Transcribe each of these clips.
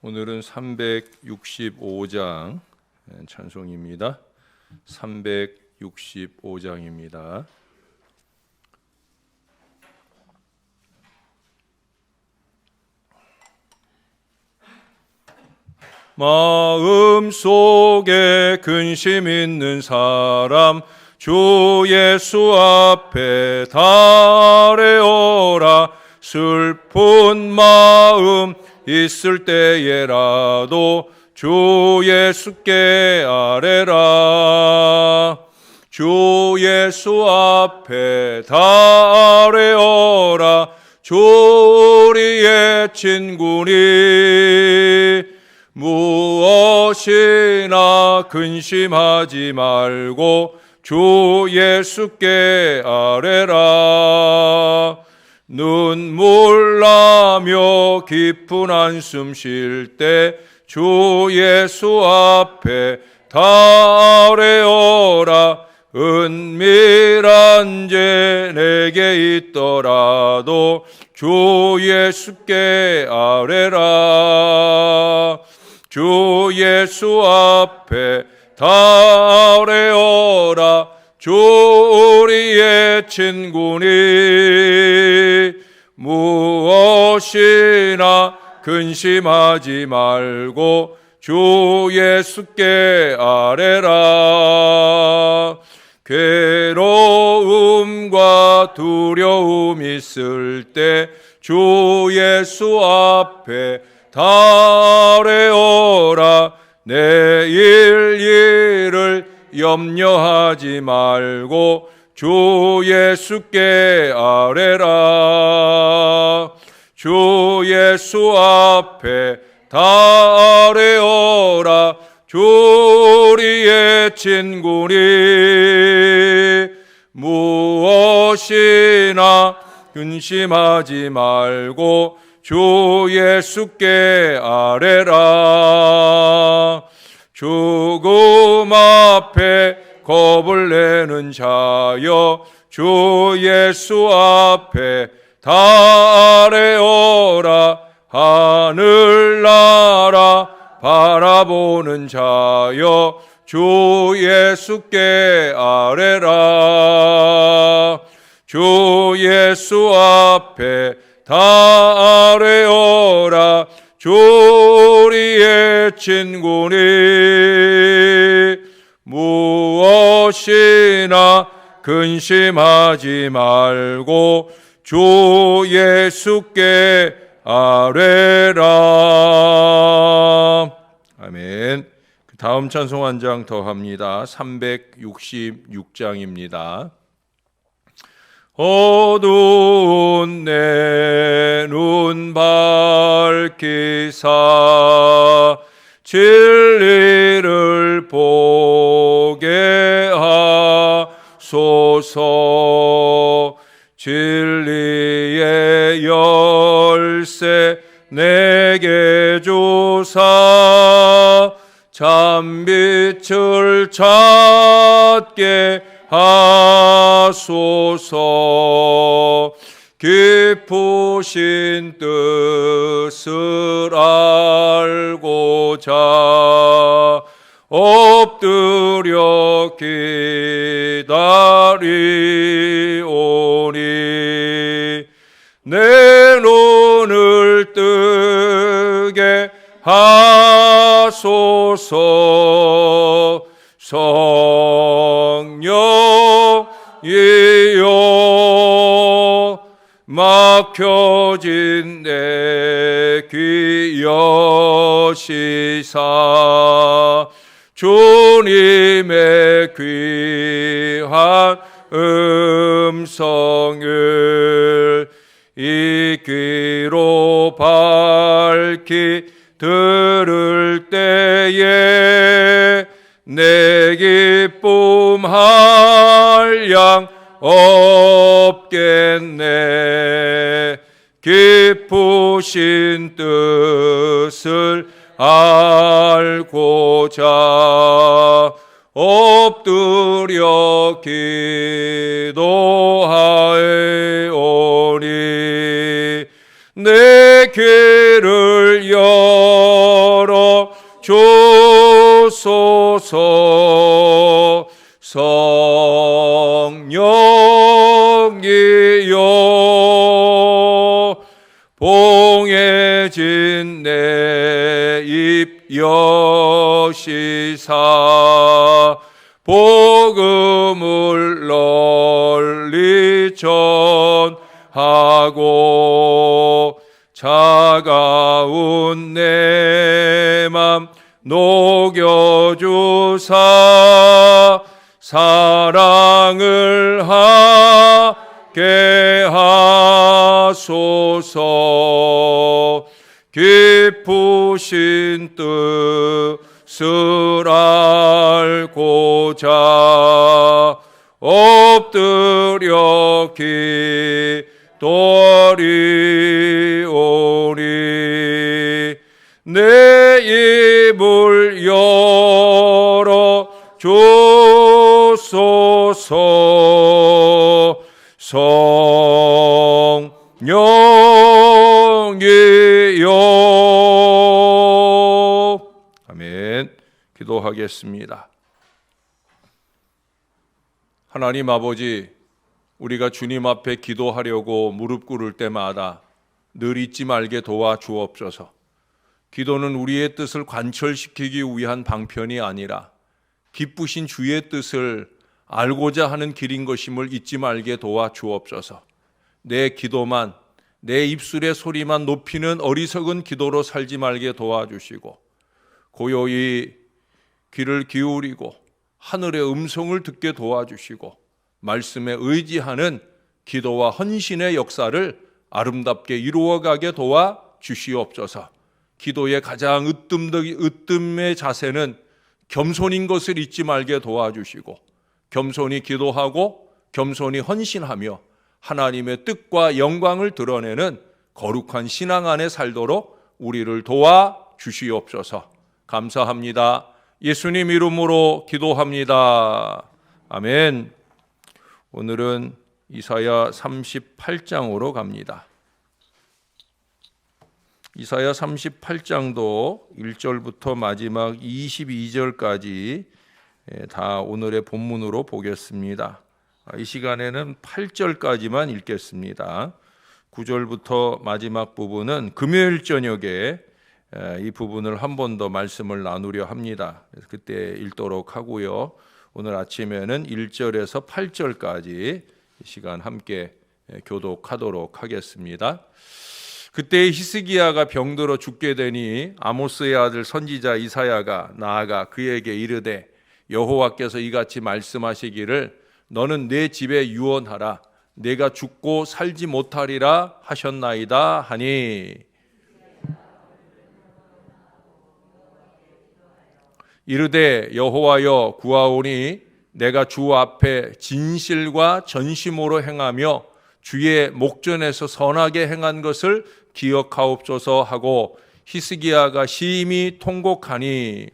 오늘은 365장 찬송입니다. 365장입니다. 마음속에 근심 있는 사람 주 예수 앞에 달래어라. 슬픈 마음 있을 때에라도 주 예수께 아뢰라. 주 예수 앞에 달래어라. 주 우리의 친구니 무엇이나 근심하지 말고 주 예수께 아뢰라. 눈물 나며 깊은 한숨 쉴 때 주 예수 앞에 달래어라. 은밀한 죄 내게 있더라도 주 예수께 아뢰라. 주 예수 앞에 달래어라. 주 우리의 친구니 무엇이나 근심하지 말고 주 예수께 아뢰라. 괴로움과 두려움 있을 때 주 예수 앞에 달래어라. 내일 일을 염려하지 말고 주 예수께 아뢰라. 주 예수 앞에 달래어라. 주 우리의 친구니 무엇이나 근심하지 말고 주 예수께 아뢰라. 죽음 앞에 겁을 내는 자여 주 예수 앞에 달래어라. 하늘나라 바라보는 자여 주 예수께 아뢰라. 주 예수 앞에 달래어라. 주 우리의 친구니 무엇이나 근심하지 말고 주 예수께 아뢰라. 아멘. 그 다음 찬송 한 장 더 합니다. 366장입니다. 어두운 내 눈 밝히사 진리를 보게 하소서. 진리의 열쇠 내게 주사 참빛을 찾게 하소서. 깊으신 뜻을 알고자 엎드려 기다리오니 내 눈을 뜨게 하소서. 성령이여 막혀진 내 귀 여시사 주님의 귀한 음성을 이 귀로 밝히 들을 때에 내 기쁨 한량 없겠네. 깊으신 뜻을 알고자 엎드려 기도하오니 내 귀를 여 봉해진 내 입 여시사 복음을 널리 전하고 차가운 내 맘 녹여주사 사랑을 하게 하소서. 깊으신 뜻을 알고자 엎드려 기도하리오니 내 입을 열어 주소서. 성령이여. 아멘. 기도하겠습니다. 하나님 아버지, 우리가 주님 앞에 기도하려고 무릎 꿇을 때마다 늘 잊지 말게 도와주옵소서. 기도는 우리의 뜻을 관철시키기 위한 방편이 아니라 기쁘신 주의 뜻을 알고자 하는 길인 것임을 잊지 말게 도와주옵소서. 내 기도만, 내 입술의 소리만 높이는 어리석은 기도로 살지 말게 도와주시고 고요히 귀를 기울이고 하늘의 음성을 듣게 도와주시고 말씀에 의지하는 기도와 헌신의 역사를 아름답게 이루어가게 도와주시옵소서. 기도의 가장 으뜸의 자세는 겸손인 것을 잊지 말게 도와주시고 겸손히 기도하고 겸손히 헌신하며 하나님의 뜻과 영광을 드러내는 거룩한 신앙 안에 살도록 우리를 도와주시옵소서. 감사합니다. 예수님 이름으로 기도합니다. 아멘. 오늘은 이사야 38장으로 갑니다. 이사야 38장도 1절부터 마지막 22절까지 다 오늘의 본문으로 보겠습니다. 이 시간에는 8절까지만 읽겠습니다. 9절부터 마지막 부분은 금요일 저녁에 이 부분을 한 번 더 말씀을 나누려 합니다. 그래서 그때 읽도록 하고요. 오늘 아침에는 1절에서 8절까지 시간 함께 교독하도록 하겠습니다. 그때 히스기야가 병들어 죽게 되니 아모스의 아들 선지자 이사야가 나아가 그에게 이르되 여호와께서 이같이 말씀하시기를 너는 내 집에 유언하라. 내가 죽고 살지 못하리라 하셨나이다 하니 이르되 여호와여 구하오니 내가 주 앞에 진실과 전심으로 행하며 주의 목전에서 선하게 행한 것을 기억하옵소서 하고 히스기야가 심히 통곡하니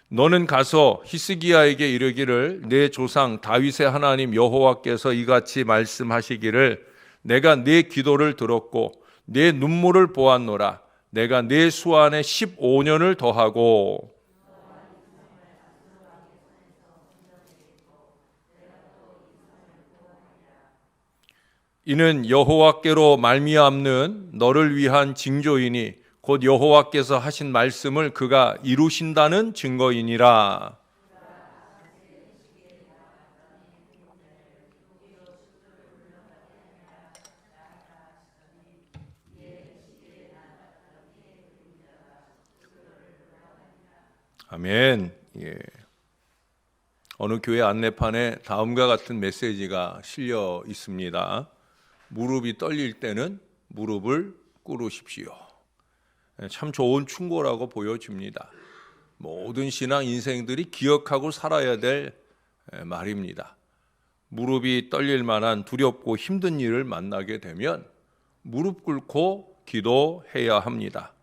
너는 가서 히스기야에게 이르기를 내 조상 다윗의 하나님 여호와께서 이같이 말씀하시기를 내가 네 기도를 들었고 내 눈물을 보았노라. 내가 내 수 안에 15년을 더하고 이는 여호와께로 말미암는 너를 위한 징조이니 곧 여호와께서 하신 말씀을 그가 이루신다는 증거이니라. 아멘. 예. 어느 교회 안내판에 다음과 같은 메시지가 실려 있습니다. 무릎이 떨릴 때는 무릎을 꿇으십시오. 참 좋은 충고라고 보여집니다. 모든 신앙 인생들이 기억하고 살아야 될 말입니다. 무릎이 떨릴 만한 두렵고 힘든 일을 만나게 되면 무릎 꿇고 기도해야 합니다.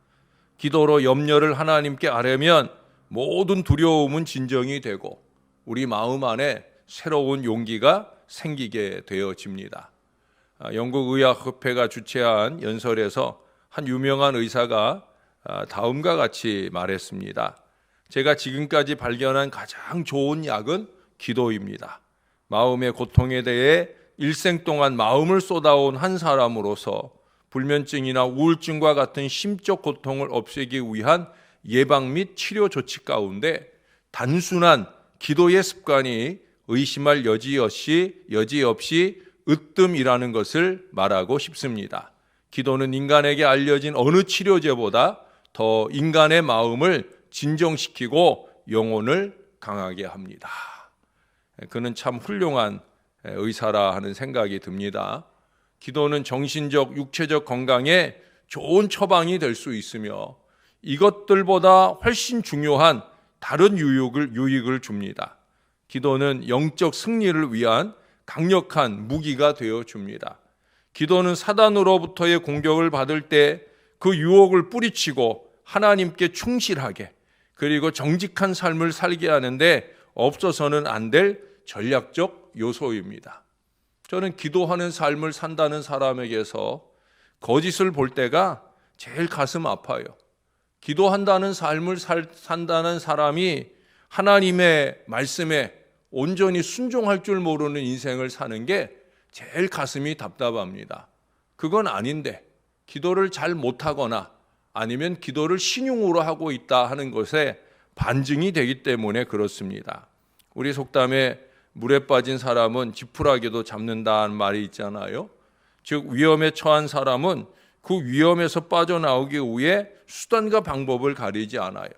기도로 염려를 하나님께 아뢰면 모든 두려움은 진정이 되고 우리 마음 안에 새로운 용기가 생기게 되어집니다. 영국 의학협회가 주최한 연설에서 한 유명한 의사가 다음과 같이 말했습니다. 제가 지금까지 발견한 가장 좋은 약은 기도입니다. 마음의 고통에 대해 일생 동안 마음을 쏟아온 한 사람으로서 불면증이나 우울증과 같은 심적 고통을 없애기 위한 예방 및 치료 조치 가운데 단순한 기도의 습관이 의심할 여지 없이 으뜸이라는 것을 말하고 싶습니다. 기도는 인간에게 알려진 어느 치료제보다 더 인간의 마음을 진정시키고 영혼을 강하게 합니다. 그는 참 훌륭한 의사라 하는 생각이 듭니다. 기도는 정신적, 육체적 건강에 좋은 처방이 될 수 있으며 이것들보다 훨씬 중요한 다른 유익을 줍니다. 기도는 영적 승리를 위한 강력한 무기가 되어 줍니다. 기도는 사단으로부터의 공격을 받을 때 그 유혹을 뿌리치고 하나님께 충실하게 그리고 정직한 삶을 살게 하는데 없어서는 안 될 전략적 요소입니다. 저는 기도하는 삶을 산다는 사람에게서 거짓을 볼 때가 제일 가슴 아파요. 기도한다는 삶을 산다는 사람이 하나님의 말씀에 온전히 순종할 줄 모르는 인생을 사는 게 제일 가슴이 답답합니다. 그건 아닌데 기도를 잘 못하거나 아니면 기도를 신용으로 하고 있다 하는 것에 반증이 되기 때문에 그렇습니다. 우리 속담에 물에 빠진 사람은 지푸라기도 잡는다는 말이 있잖아요. 즉 위험에 처한 사람은 그 위험에서 빠져나오기 위해 수단과 방법을 가리지 않아요.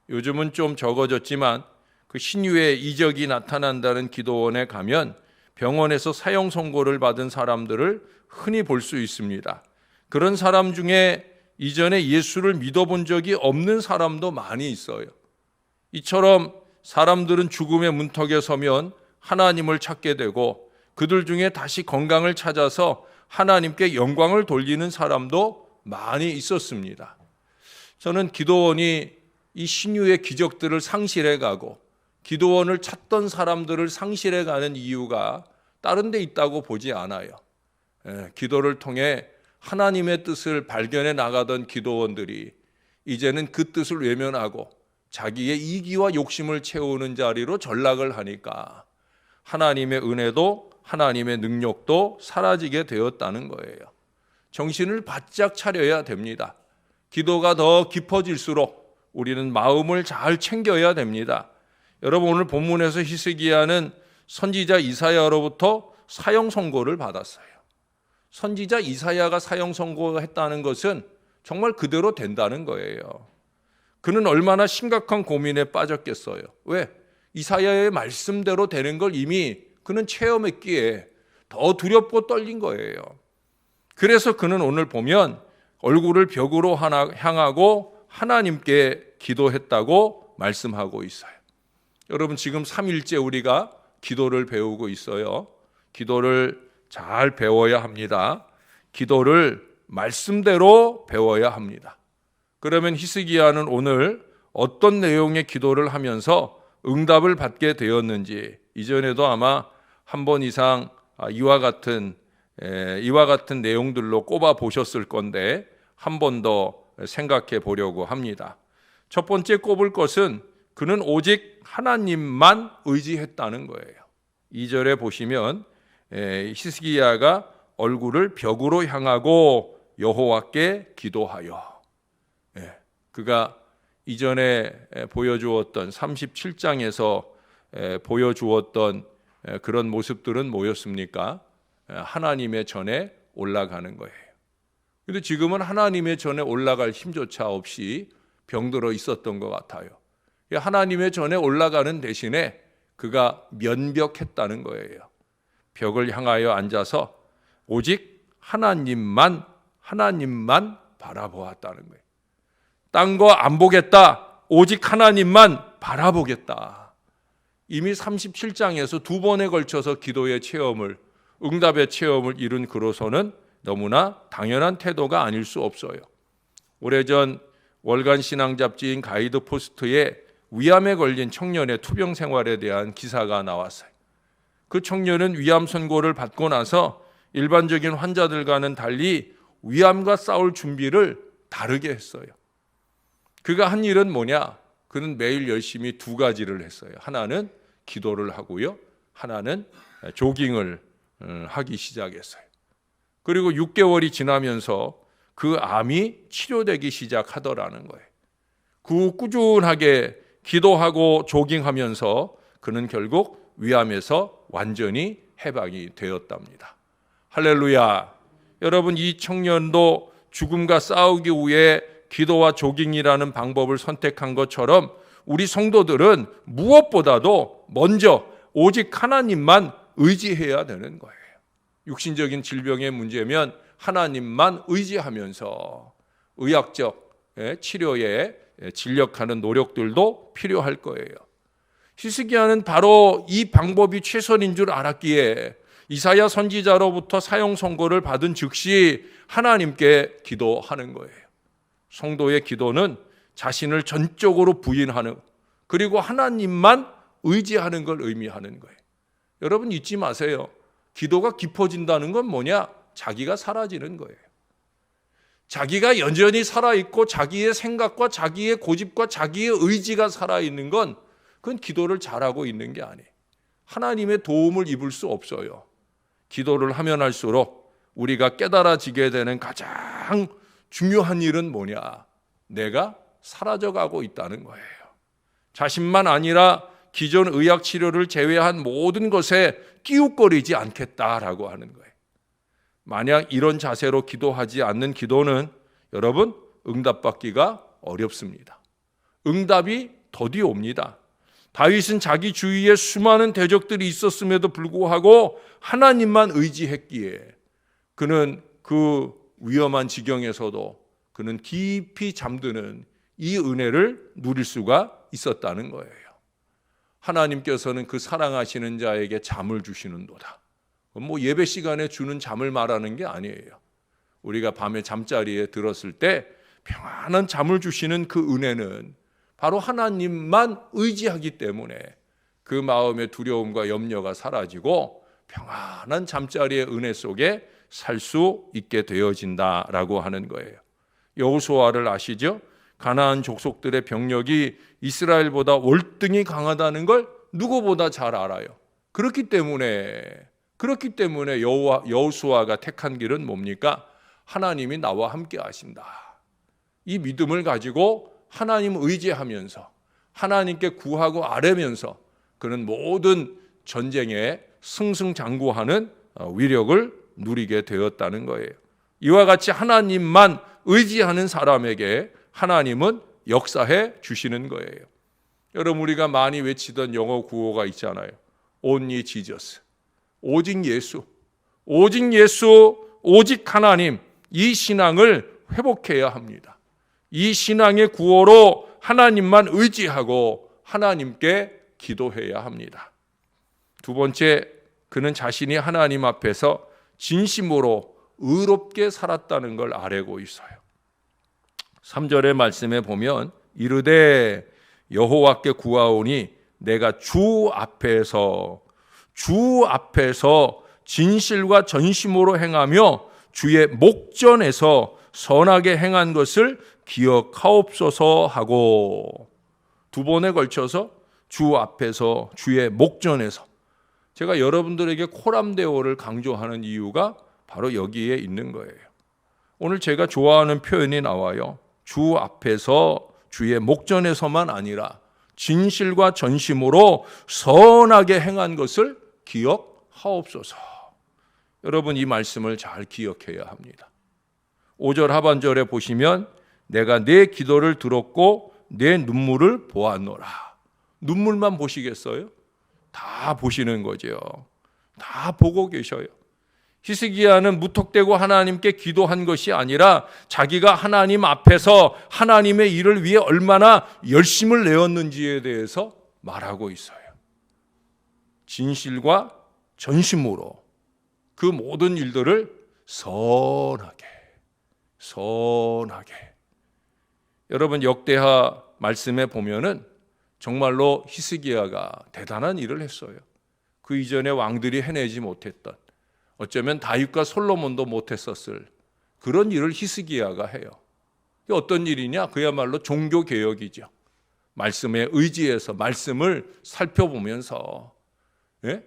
요즘은 좀 적어졌지만 그 신유의 이적이 나타난다는 기도원에 가면 병원에서 사형 선고를 받은 사람들을 흔히 볼 수 있습니다. 그런 사람 중에 이전에 예수를 믿어본 적이 없는 사람도 많이 있어요. 이처럼 사람들은 죽음의 문턱에 서면 하나님을 찾게 되고 그들 중에 다시 건강을 찾아서 하나님께 영광을 돌리는 사람도 많이 있었습니다. 저는 기도원이 이 신유의 기적들을 상실해가고 기도원을 찾던 사람들을 상실해가는 이유가 다른 데 있다고 보지 않아요. 기도를 통해 하나님의 뜻을 발견해 나가던 기도원들이 이제는 그 뜻을 외면하고 자기의 이기와 욕심을 채우는 자리로 전락을 하니까 하나님의 은혜도 하나님의 능력도 사라지게 되었다는 거예요. 정신을 바짝 차려야 됩니다. 기도가 더 깊어질수록 우리는 마음을 잘 챙겨야 됩니다. 여러분 오늘 본문에서 히스기야는 선지자 이사야로부터 사형 선고를 받았어요. 선지자 이사야가 사형 선고했다는 것은 정말 그대로 된다는 거예요. 그는 얼마나 심각한 고민에 빠졌겠어요. 왜? 이사야의 말씀대로 되는 걸 이미 그는 체험했기에 더 두렵고 떨린 거예요. 그래서 그는 오늘 보면 얼굴을 벽으로 향하고 하나님께 기도했다고 말씀하고 있어요. 여러분 지금 3일째 우리가 기도를 배우고 있어요. 기도를 잘 배워야 합니다. 기도를 말씀대로 배워야 합니다. 그러면 히스기야는 오늘 어떤 내용의 기도를 하면서 응답을 받게 되었는지 이전에도 아마 한 번 이상 이와 같은 내용들로 꼽아 보셨을 건데 한 번 더 생각해 보려고 합니다. 첫 번째 꼽을 것은 그는 오직 하나님만 의지했다는 거예요. 2절에 보시면 히스기야가 얼굴을 벽으로 향하고 여호와께 기도하여 그가 이전에 보여주었던 37장에서 보여주었던 그런 모습들은 뭐였습니까? 하나님의 전에 올라가는 거예요. 그런데 지금은 하나님의 전에 올라갈 힘조차 없이 병들어 있었던 것 같아요. 하나님의 전에 올라가는 대신에 그가 면벽했다는 거예요. 벽을 향하여 앉아서 오직 하나님만 바라보았다는 거예요. 딴 거 안 보겠다. 오직 하나님만 바라보겠다. 이미 37장에서 두 번에 걸쳐서 기도의 체험을, 응답의 체험을 이룬 그로서는 너무나 당연한 태도가 아닐 수 없어요. 오래전 월간 신앙 잡지인 가이드 포스트에 위암에 걸린 청년의 투병 생활에 대한 기사가 나왔어요. 그 청년은 위암 선고를 받고 나서 일반적인 환자들과는 달리 위암과 싸울 준비를 다르게 했어요. 그가 한 일은 뭐냐? 그는 매일 열심히 두 가지를 했어요. 하나는 기도를 하고요. 하나는 조깅을 하기 시작했어요. 그리고 6개월이 지나면서 그 암이 치료되기 시작하더라는 거예요. 그 꾸준하게 기도하고 조깅하면서 그는 결국 위암에서 완전히 해방이 되었답니다. 할렐루야. 여러분, 이 청년도 죽음과 싸우기 위해 기도와 조깅이라는 방법을 선택한 것처럼 우리 성도들은 무엇보다도 먼저 오직 하나님만 의지해야 되는 거예요. 육신적인 질병의 문제면 하나님만 의지하면서 의학적 치료에 진력하는 노력들도 필요할 거예요. 히스기야는 바로 이 방법이 최선인 줄 알았기에 이사야 선지자로부터 사형 선고를 받은 즉시 하나님께 기도하는 거예요. 성도의 기도는 자신을 전적으로 부인하는, 그리고 하나님만 의지하는 걸 의미하는 거예요. 여러분 잊지 마세요. 기도가 깊어진다는 건 뭐냐? 자기가 사라지는 거예요. 자기가 여전히 살아있고 자기의 생각과 자기의 고집과 자기의 의지가 살아있는 건 그건 기도를 잘하고 있는 게 아니에요. 하나님의 도움을 입을 수 없어요. 기도를 하면 할수록 우리가 깨달아지게 되는 가장 중요한 일은 뭐냐? 내가 사라져가고 있다는 거예요. 자신만 아니라 기존 의학 치료를 제외한 모든 것에 끼웃거리지 않겠다라고 하는 거예요. 만약 이런 자세로 기도하지 않는 기도는 여러분 응답받기가 어렵습니다. 응답이 더디 옵니다. 다윗은 자기 주위에 수많은 대적들이 있었음에도 불구하고 하나님만 의지했기에 그는 그 위험한 지경에서도 그는 깊이 잠드는 이 은혜를 누릴 수가 있었다는 거예요. 하나님께서는 그 사랑하시는 자에게 잠을 주시는도다. 뭐 예배 시간에 주는 잠을 말하는 게 아니에요. 우리가 밤에 잠자리에 들었을 때 평안한 잠을 주시는 그 은혜는 바로 하나님만 의지하기 때문에 그 마음의 두려움과 염려가 사라지고 평안한 잠자리의 은혜 속에 살 수 있게 되어진다라고 하는 거예요. 여호수아를 아시죠? 가나안 족속들의 병력이 이스라엘보다 월등히 강하다는 걸 누구보다 잘 알아요. 그렇기 때문에 여호수아가 택한 길은 뭡니까? 하나님이 나와 함께 하신다. 이 믿음을 가지고 하나님 의지하면서 하나님께 구하고 아뢰면서 그는 모든 전쟁에 승승장구하는 위력을 누리게 되었다는 거예요. 이와 같이 하나님만 의지하는 사람에게 하나님은 역사해 주시는 거예요. 여러분 우리가 많이 외치던 영어 구호가 있잖아요. Only Jesus. 오직 예수. 오직 예수, 오직 하나님. 이 신앙을 회복해야 합니다. 이 신앙의 구호로 하나님만 의지하고 하나님께 기도해야 합니다. 두 번째, 그는 자신이 하나님 앞에서 진심으로 의롭게 살았다는 걸 아뢰고 있어요. 3절의 말씀에 보면 이르되 여호와께 구하오니 내가 주 앞에서 진실과 전심으로 행하며 주의 목전에서 선하게 행한 것을 기억하옵소서 하고, 두 번에 걸쳐서 주 앞에서 주의 목전에서. 제가 여러분들에게 코람데오를 강조하는 이유가 바로 여기에 있는 거예요. 오늘 제가 좋아하는 표현이 나와요. 주 앞에서 주의 목전에서만 아니라 진실과 전심으로 선하게 행한 것을 기억하옵소서. 여러분 이 말씀을 잘 기억해야 합니다. 5절 하반절에 보시면 내가 내 기도를 들었고 내 눈물을 보았노라. 눈물만 보시겠어요? 다 보시는 거죠. 다 보고 계셔요. 히스기야는 무턱대고 하나님께 기도한 것이 아니라 자기가 하나님 앞에서 하나님의 일을 위해 얼마나 열심을 내었는지에 대해서 말하고 있어요. 진실과 전심으로 그 모든 일들을 선하게. 여러분 역대하 말씀에 보면은 정말로 히스기야가 대단한 일을 했어요. 그 이전에 왕들이 해내지 못했던, 어쩌면 다윗과 솔로몬도 못했었을 그런 일을 히스기야가 해요. 이게 어떤 일이냐? 그야말로 종교개혁이죠. 말씀에 의지해서 말씀을 살펴보면서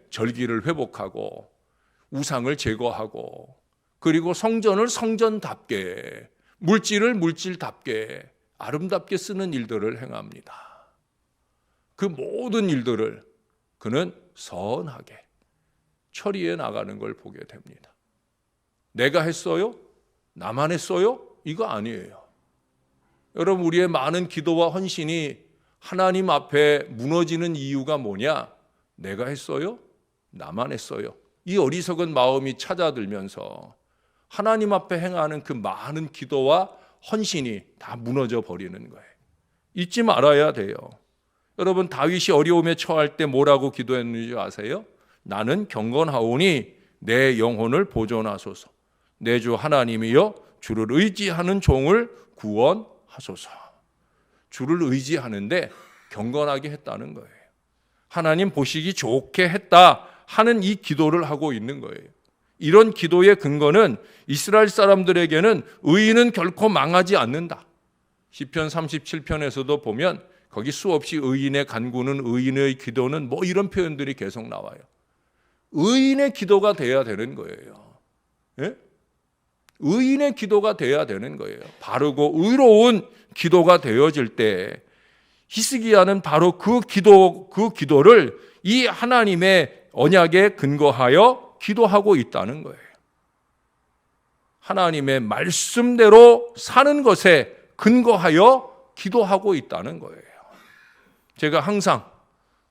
절기를 회복하고 우상을 제거하고 그리고 성전을 성전답게 물질을 물질답게 아름답게 쓰는 일들을 행합니다. 그 모든 일들을 그는 선하게 처리해 나가는 걸 보게 됩니다. 내가 했어요? 나만 했어요? 이거 아니에요. 여러분, 우리의 많은 기도와 헌신이 하나님 앞에 무너지는 이유가 뭐냐? 내가 했어요? 나만 했어요. 이 어리석은 마음이 찾아들면서 하나님 앞에 행하는 그 많은 기도와 헌신이 다 무너져 버리는 거예요. 잊지 말아야 돼요. 여러분, 다윗이 어려움에 처할 때 뭐라고 기도했는지 아세요? 나는 경건하오니 내 영혼을 보존하소서. 내 주 하나님이여 주를 의지하는 종을 구원하소서. 주를 의지하는데 경건하게 했다는 거예요. 하나님 보시기 좋게 했다 하는 이 기도를 하고 있는 거예요. 이런 기도의 근거는 이스라엘 사람들에게는 의인은 결코 망하지 않는다. 시편 37편에서도 보면 거기 수없이 의인의 간구는 의인의 기도는 뭐 이런 표현들이 계속 나와요. 의인의 기도가 돼야 되는 거예요. 예? 의인의 기도가 돼야 되는 거예요. 바르고 의로운 기도가 되어질 때 히스기야는 바로 그 기도를 이 하나님의 언약에 근거하여 기도하고 있다는 거예요. 하나님의 말씀대로 사는 것에 근거하여 기도하고 있다는 거예요. 제가 항상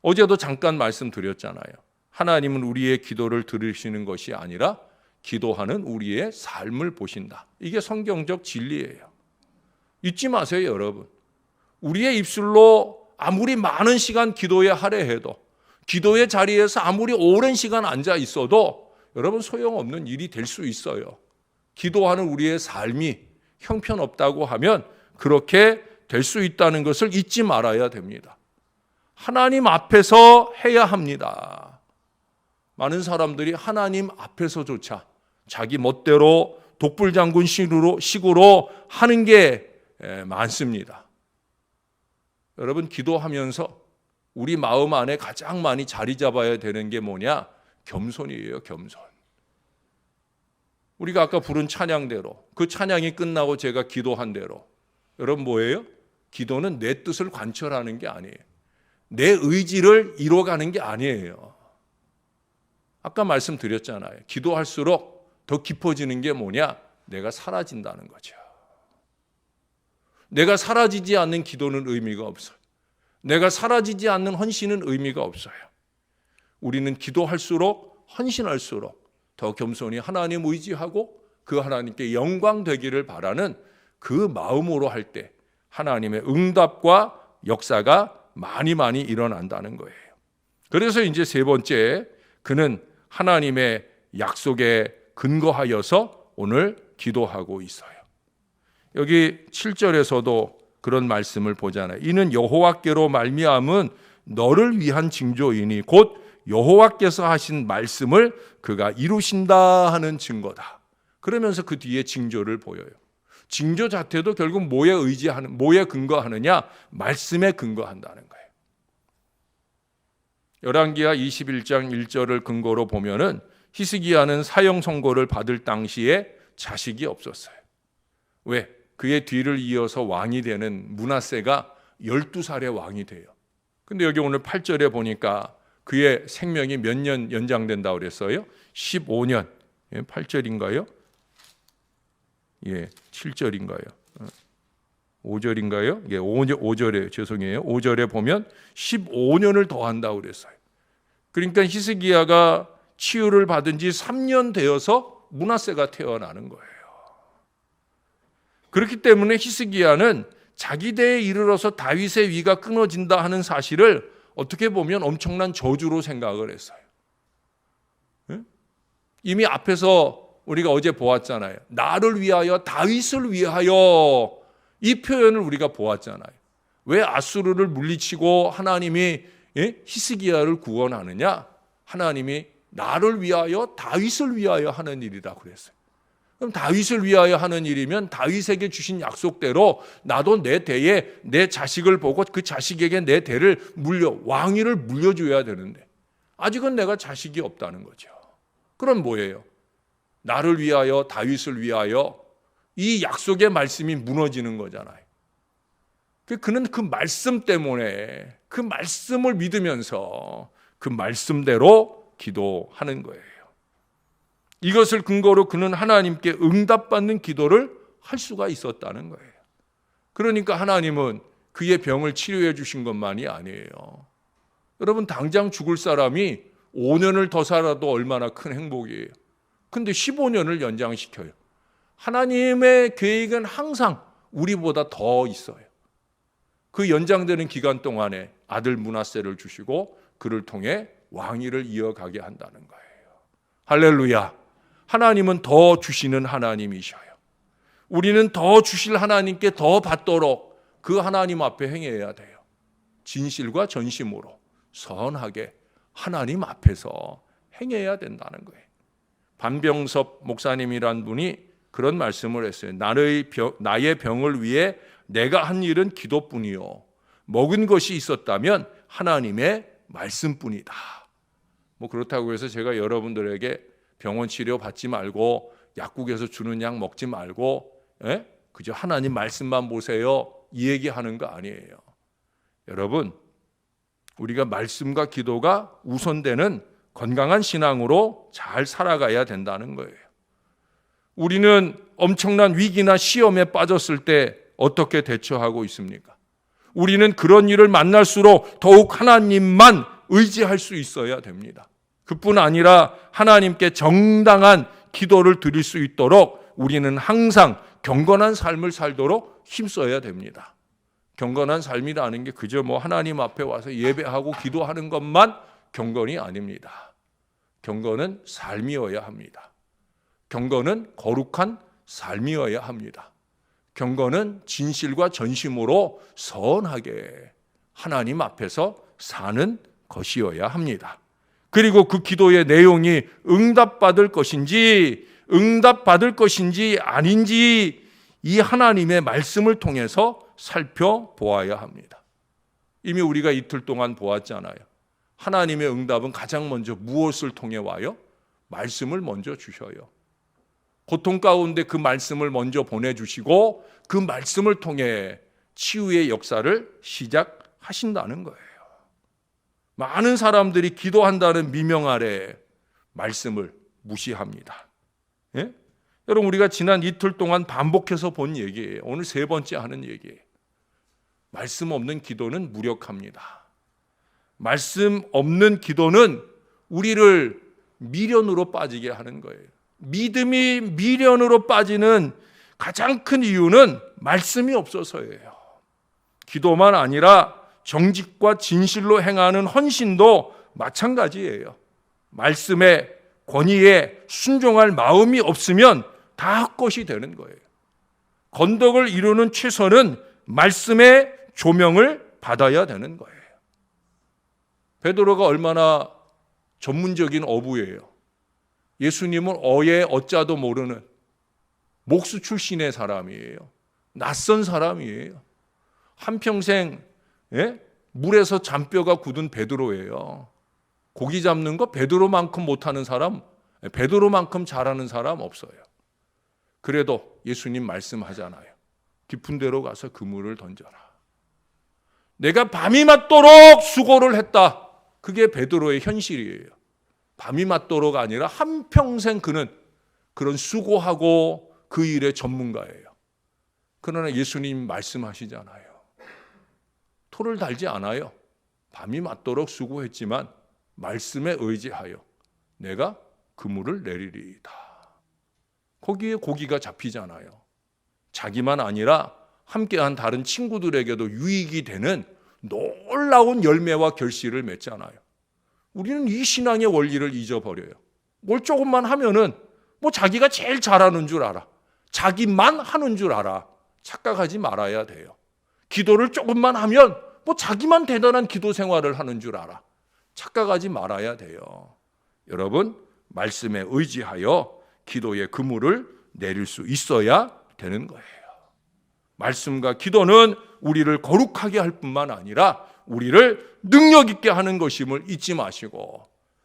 어제도 잠깐 말씀드렸잖아요. 하나님은 우리의 기도를 들으시는 것이 아니라 기도하는 우리의 삶을 보신다. 이게 성경적 진리예요. 잊지 마세요, 여러분. 우리의 입술로 아무리 많은 시간 기도에 하려 해도 기도의 자리에서 아무리 오랜 시간 앉아 있어도 여러분 소용없는 일이 될 수 있어요. 기도하는 우리의 삶이 형편없다고 하면 그렇게 될 수 있다는 것을 잊지 말아야 됩니다. 하나님 앞에서 해야 합니다. 많은 사람들이 하나님 앞에서조차 자기 멋대로 독불장군 식으로 하는 게 많습니다. 여러분, 기도하면서 우리 마음 안에 가장 많이 자리 잡아야 되는 게 뭐냐? 겸손이에요, 겸손. 우리가 아까 부른 찬양대로 그 찬양이 끝나고 제가 기도한 대로 여러분 뭐예요? 기도는 내 뜻을 관철하는 게 아니에요. 내 의지를 이뤄가는 게 아니에요. 아까 말씀드렸잖아요. 기도할수록 더 깊어지는 게 뭐냐? 내가 사라진다는 거죠. 내가 사라지지 않는 기도는 의미가 없어요. 내가 사라지지 않는 헌신은 의미가 없어요. 우리는 기도할수록 헌신할수록 더 겸손히 하나님 의지하고 그 하나님께 영광 되기를 바라는 그 마음으로 할 때 하나님의 응답과 역사가 많이 일어난다는 거예요. 그래서 이제 세 번째, 그는 하나님의 약속에 근거하여서 오늘 기도하고 있어요. 여기 7절에서도 그런 말씀을 보잖아요. 이는 여호와께로 말미암은 너를 위한 징조이니 곧 여호와께서 하신 말씀을 그가 이루신다 하는 증거다. 그러면서 그 뒤에 징조를 보여요. 징조 자체도 결국 뭐에 근거하느냐? 말씀에 근거한다는 거예요. 열왕기하 21장 1절을 근거로 보면은 히스기야는 사형 선고를 받을 당시에 자식이 없었어요. 왜? 그의 뒤를 이어서 왕이 되는 므낫세가 12살의 왕이 돼요. 근데 여기 오늘 8절에 보니까 그의 생명이 몇 년 연장된다고 그랬어요? 15년. 8절인가요? 7절인가요? 5절인가요? 5절에 죄송해요. 5절에 보면 15년을 더 한다고 그랬어요. 그러니까 히스기야가 치유를 받은 지 3년 되어서 므낫세가 태어나는 거예요. 그렇기 때문에 히스기야는 자기 대에 이르러서 다윗의 위가 끊어진다 하는 사실을 어떻게 보면 엄청난 저주로 생각을 했어요. 이미 앞에서 우리가 어제 보았잖아요. 나를 위하여, 다윗을 위하여, 이 표현을 우리가 보았잖아요. 왜 아수르를 물리치고 하나님이 히스기야를 구원하느냐? 하나님이 나를 위하여, 다윗을 위하여 하는 일이라고 그랬어요. 그럼 다윗을 위하여 하는 일이면 다윗에게 주신 약속대로 나도 내 대에 내 자식을 보고 그 자식에게 내 대를 왕위를 물려줘야 되는데 아직은 내가 자식이 없다는 거죠. 그럼 뭐예요? 나를 위하여, 다윗을 위하여 이 약속의 말씀이 무너지는 거잖아요. 그는 그 말씀 때문에 그 말씀을 믿으면서 그 말씀대로 기도하는 거예요. 이것을 근거로 그는 하나님께 응답받는 기도를 할 수가 있었다는 거예요. 그러니까 하나님은 그의 병을 치료해 주신 것만이 아니에요. 여러분, 당장 죽을 사람이 5년을 더 살아도 얼마나 큰 행복이에요. 근데 15년을 연장시켜요. 하나님의 계획은 항상 우리보다 더 있어요. 그 연장되는 기간 동안에 아들 므낫세를 주시고 그를 통해 왕위를 이어가게 한다는 거예요. 할렐루야. 하나님은 더 주시는 하나님이셔요. 우리는 더 주실 하나님께 더 받도록 그 하나님 앞에 행해야 돼요. 진실과 전심으로 선하게 하나님 앞에서 행해야 된다는 거예요. 반병섭 목사님이란 분이 그런 말씀을 했어요. 나의 병을 위해 내가 한 일은 기도뿐이요. 먹은 것이 있었다면 하나님의 말씀뿐이다. 그렇다고 해서 제가 여러분들에게 병원 치료 받지 말고 약국에서 주는 약 먹지 말고 그저 하나님 말씀만 보세요. 이 얘기하는 거 아니에요. 여러분, 우리가 말씀과 기도가 우선되는 건강한 신앙으로 잘 살아가야 된다는 거예요. 우리는 엄청난 위기나 시험에 빠졌을 때 어떻게 대처하고 있습니까? 우리는 그런 일을 만날수록 더욱 하나님만 의지할 수 있어야 됩니다. 그뿐 아니라 하나님께 정당한 기도를 드릴 수 있도록 우리는 항상 경건한 삶을 살도록 힘써야 됩니다. 경건한 삶이라는 게 그저 하나님 앞에 와서 예배하고 기도하는 것만 경건이 아닙니다. 경건은 삶이어야 합니다. 경건은 거룩한 삶이어야 합니다. 경건은 진실과 전심으로 선하게 하나님 앞에서 사는 것이어야 합니다. 그리고 그 기도의 내용이 응답받을 것인지 아닌지 이 하나님의 말씀을 통해서 살펴보아야 합니다. 이미 우리가 이틀 동안 보았잖아요. 하나님의 응답은 가장 먼저 무엇을 통해 와요? 말씀을 먼저 주셔요. 고통 가운데 그 말씀을 먼저 보내주시고 그 말씀을 통해 치유의 역사를 시작하신다는 거예요. 많은 사람들이 기도한다는 미명 아래 말씀을 무시합니다. 예? 여러분, 우리가 지난 이틀 동안 반복해서 본 얘기예요. 오늘 세 번째 하는 얘기예요. 말씀 없는 기도는 무력합니다. 말씀 없는 기도는 우리를 미련으로 빠지게 하는 거예요. 믿음이 미련으로 빠지는 가장 큰 이유는 말씀이 없어서예요. 기도만 아니라 정직과 진실로 행하는 헌신도 마찬가지예요. 말씀의 권위에 순종할 마음이 없으면 다 헛것이 되는 거예요. 건덕을 이루는 최선은 말씀의 조명을 받아야 되는 거예요. 베드로가 얼마나 전문적인 어부예요. 예수님은 어의 어자도 모르는 목수 출신의 사람이에요. 낯선 사람이에요. 한평생 물에서 잔뼈가 굳은 베드로예요. 고기 잡는 거 베드로만큼 못하는 사람, 베드로만큼 잘하는 사람 없어요. 그래도 예수님 말씀하잖아요. 깊은 데로 가서 그물을 던져라. 내가 밤이 맞도록 수고를 했다. 그게 베드로의 현실이에요. 밤이 맞도록 아니라 한평생 그는 그런 수고하고 그 일의 전문가예요. 그러나 예수님 말씀하시잖아요. 토를 달지 않아요. 밤이 맞도록 수고했지만 말씀에 의지하여 내가 그물을 내리리이다. 거기에 고기가 잡히잖아요. 자기만 아니라 함께한 다른 친구들에게도 유익이 되는 놀라운 열매와 결실을 맺잖아요. 우리는 이 신앙의 원리를 잊어버려요. 뭘 조금만 하면은 자기가 제일 잘하는 줄 알아. 자기만 하는 줄 알아. 착각하지 말아야 돼요. 기도를 조금만 하면 자기만 대단한 기도 생활을 하는 줄 알아. 착각하지 말아야 돼요. 여러분, 말씀에 의지하여 기도의 그물을 내릴 수 있어야 되는 거예요. 말씀과 기도는 우리를 거룩하게 할 뿐만 아니라 우리를 능력 있게 하는 것임을 잊지 마시고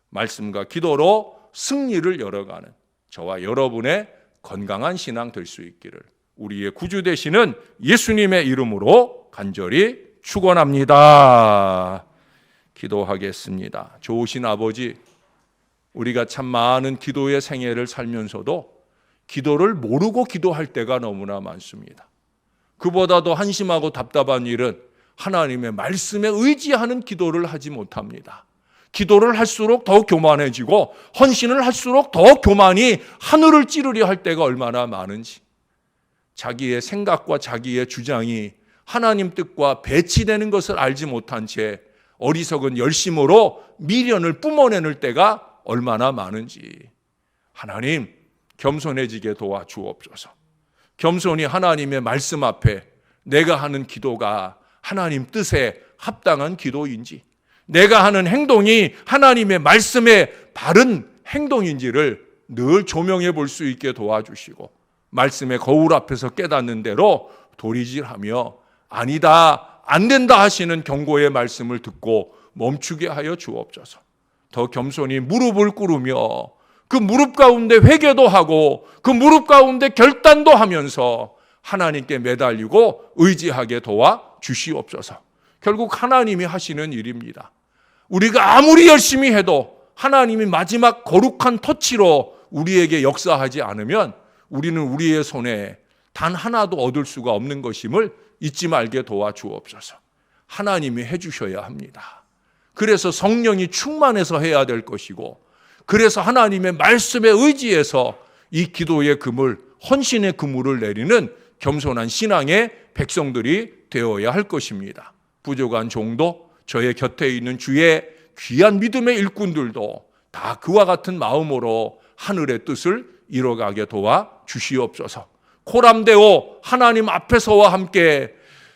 말씀과 기도로 승리를 열어가는 저와 여러분의 건강한 신앙 될 수 있기를 우리의 구주 되시는 예수님의 이름으로 간절히 축원합니다. 기도하겠습니다. 좋으신 아버지, 우리가 참 많은 기도의 생애를 살면서도 기도를 모르고 기도할 때가 너무나 많습니다. 그보다도 한심하고 답답한 일은 하나님의 말씀에 의지하는 기도를 하지 못합니다. 기도를 할수록 더 교만해지고 헌신을 할수록 더 교만이 하늘을 찌르려 할 때가 얼마나 많은지, 자기의 생각과 자기의 주장이 하나님 뜻과 배치되는 것을 알지 못한 채 어리석은 열심으로 미련을 뿜어내는 때가 얼마나 많은지 하나님 겸손해지게 도와주옵소서. 겸손히 하나님의 말씀 앞에 내가 하는 기도가 하나님 뜻에 합당한 기도인지, 내가 하는 행동이 하나님의 말씀에 바른 행동인지를 늘 조명해 볼 수 있게 도와주시고 말씀의 거울 앞에서 깨닫는 대로 도리질하며 아니다, 안 된다 하시는 경고의 말씀을 듣고 멈추게 하여 주옵소서. 더 겸손히 무릎을 꿇으며 그 무릎 가운데 회개도 하고 그 무릎 가운데 결단도 하면서 하나님께 매달리고 의지하게 도와 주시옵소서. 결국 하나님이 하시는 일입니다. 우리가 아무리 열심히 해도 하나님이 마지막 거룩한 터치로 우리에게 역사하지 않으면 우리는 우리의 손에 단 하나도 얻을 수가 없는 것임을 잊지 말게 도와주옵소서. 하나님이 해주셔야 합니다. 그래서 성령이 충만해서 해야 될 것이고, 그래서 하나님의 말씀에 의지해서 이 기도의 그물, 헌신의 그물을 내리는 겸손한 신앙의 백성들이 되어야 할 것입니다. 부족한 종도, 저의 곁에 있는 주의 귀한 믿음의 일꾼들도 다 그와 같은 마음으로 하늘의 뜻을 이뤄가게 도와 주시옵소서. 코람데오 하나님 앞에서와 함께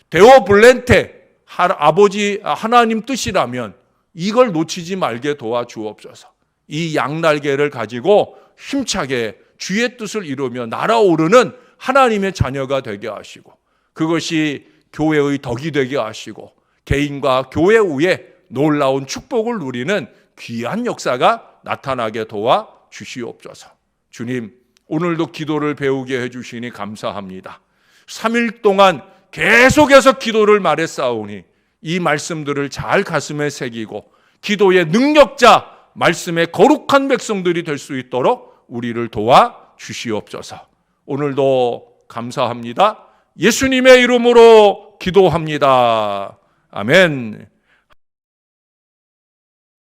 데오 블렌테 아버지 하나님 뜻이라면 이걸 놓치지 말게 도와주옵소서. 이 양날개를 가지고 힘차게 주의 뜻을 이루며 날아오르는 하나님의 자녀가 되게 하시고 그것이 교회의 덕이 되게 하시고 개인과 교회 위에 놀라운 축복을 누리는 귀한 역사가 나타나게 도와 주시옵소서. 주님, 오늘도 기도를 배우게 해주시니 감사합니다. 3일 동안 계속해서 기도를 말했사오니 이 말씀들을 잘 가슴에 새기고 기도의 능력자, 말씀의 거룩한 백성들이 될 수 있도록 우리를 도와 주시옵소서. 오늘도 감사합니다. 예수님의 이름으로 기도합니다. 아멘.